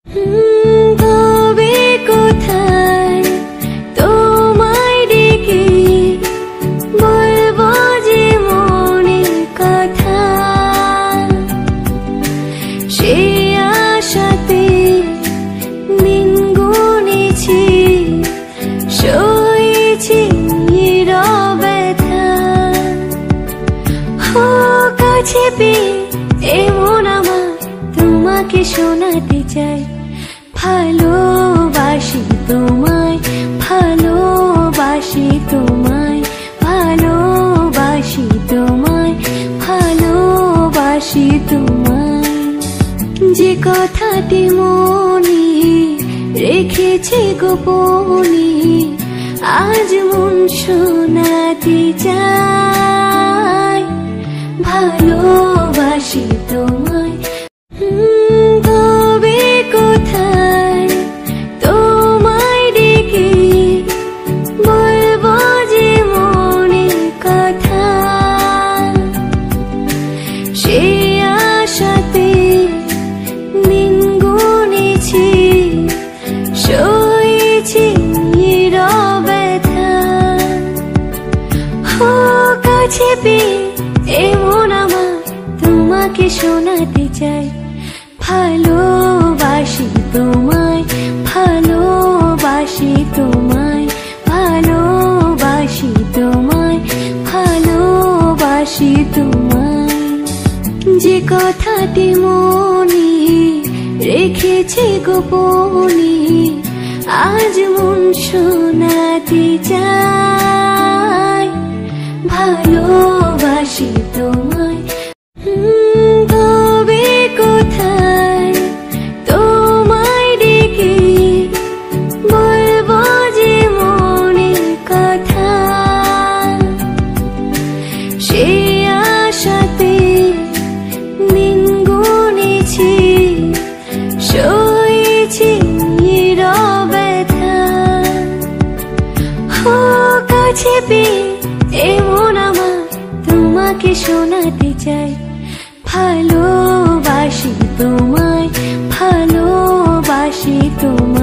তবে কোথায় তোমায় ডেকে বলবো যে মনের কথা, সে আশাতে দিন গুনেছি, সয়েছি ব্যথা। কাছে পেয়ে এমন আমার তোমাকে শোনাতে চাই, ভালোবাসি তোমায়, ভালোবাসি তোমায়, ভালোবাসি তোমায়, ভালোবাসি তোমায়। যে কথাটি মনে রেখেছি গোপনে, আজ মন শোনাতে চাই, ভালোবাসি তোমায়। তবে কোথায় তোমায় ডেকে বলবো যে মনের কথা, সে আশাতে দিন গুনেছি, সয়েছি ব্যথা। কাছে পেয়ে এমন আমার তোমাকে শোনাতে চাই, ভালোবাসি তোমায়, ভালোবাসি তোমায়, ভালোবাসি তোমায়, ভালোবাসি তোমায়। যে কথাটি মনে রেখেছি গোপনে, আজ মন শোনাতে চাই, ভালোবাসি তোমায়। তবে কোথায় তোমায় ডেকে বলবো যে মনের কথা, সে আশাতে দিন গুনেছি, সয়েছি ব্যথা। কাছে পেয়ে এমন আমার তোমাকে শোনাতে চাই, ভালোবাসি তোমায়, ভালোবাসি তোমায়।